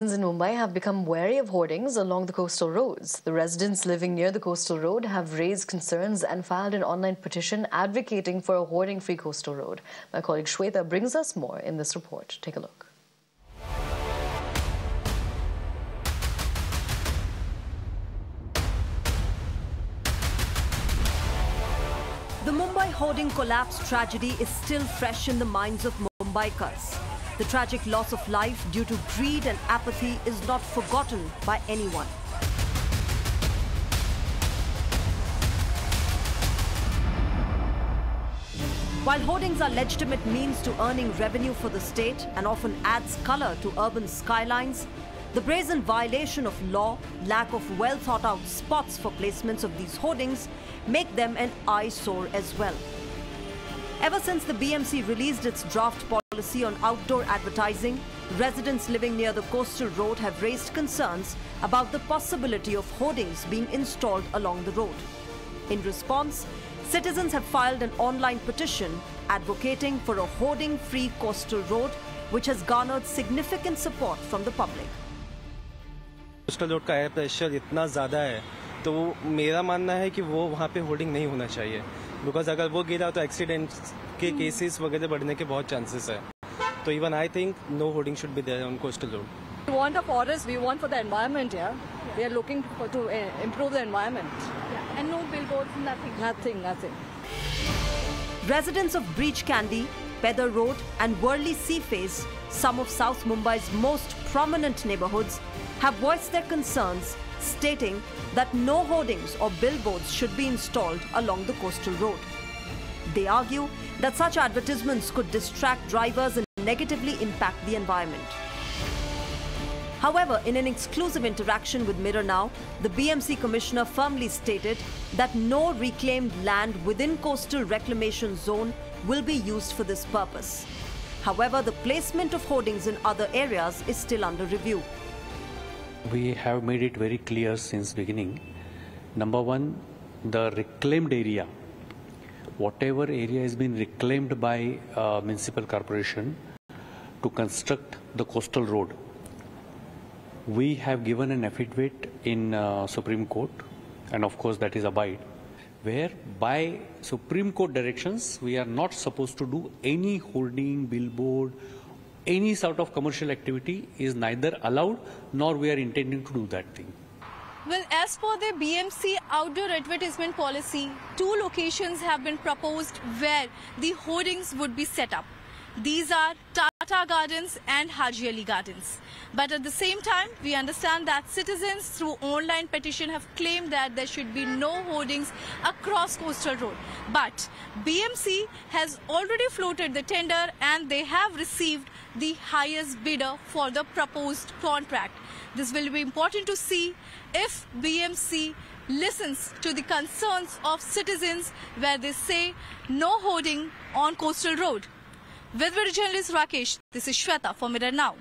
In Mumbai have become wary of hoardings along the coastal roads. The residents living near the coastal road have raised concerns and filed an online petition advocating for a hoarding-free coastal road. My colleague Shweta brings us more in this report. Take a look. The Mumbai hoarding collapse tragedy is still fresh in the minds of Mumbaikars. The tragic loss of life due to greed and apathy is not forgotten by anyone. While hoardings are legitimate means to earning revenue for the state and often adds colour to urban skylines, the brazen violation of law, lack of well-thought-out spots for placements of these hoardings make them an eyesore as well. Ever since the BMC released its draft policy on outdoor advertising, residents living near the coastal road have raised concerns about the possibility of hoardings being installed along the road. In response, citizens have filed an online petition advocating for a hoarding-free coastal road, which has garnered significant support from the public. Coastal road का air pressure इतना ज़्यादा है तो मेरा मानना है कि वो वहाँ पे होर्डिंग नहीं होना चाहिए, बिकॉज अगर वो गिरा तो एक्सीडेंट्स के केसेस वगैरह बढ़ने के बहुत चांसेस है. तो even I think no hoarding should be there on coastal road. We want a forest, we want for the environment, yeah. We are looking to improve the environment. Yeah. And no billboards, nothing. Nothing. Residents of Breach Candy, Pedder Road and Worli Sea Face, some of South Mumbai's most prominent neighborhoods, have voiced their concerns, stating that no hoardings or billboards should be installed along the coastal road. They argue that such advertisements could distract drivers and negatively impact the environment. However, in an exclusive interaction with Mirror Now, the BMC Commissioner firmly stated that no reclaimed land within coastal reclamation zone will be used for this purpose. However, the placement of hoardings in other areas is still under review. We have made it very clear since beginning. Number one, the reclaimed area, whatever area has been reclaimed by municipal corporation to construct the coastal road, we have given an affidavit in Supreme Court, and of course that is abide, where by Supreme Court directions we are not supposed to do any hoarding, billboard, any sort of commercial activity is neither allowed nor we are intending to do that thing. Well, as per the BMC outdoor advertisement policy, 2 locations have been proposed where the hoardings would be set up. These are Tata Gardens and Haji Ali Gardens. But at the same time, we understand that citizens through online petition have claimed that there should be no hoardings across coastal road. But BMC has already floated the tender and they have received the highest bidder for the proposed contract. This will be important to see if BMC listens to the concerns of citizens where they say no hoarding on coastal road. With video journalist Rakesh, this is Shweta for Mirror Now.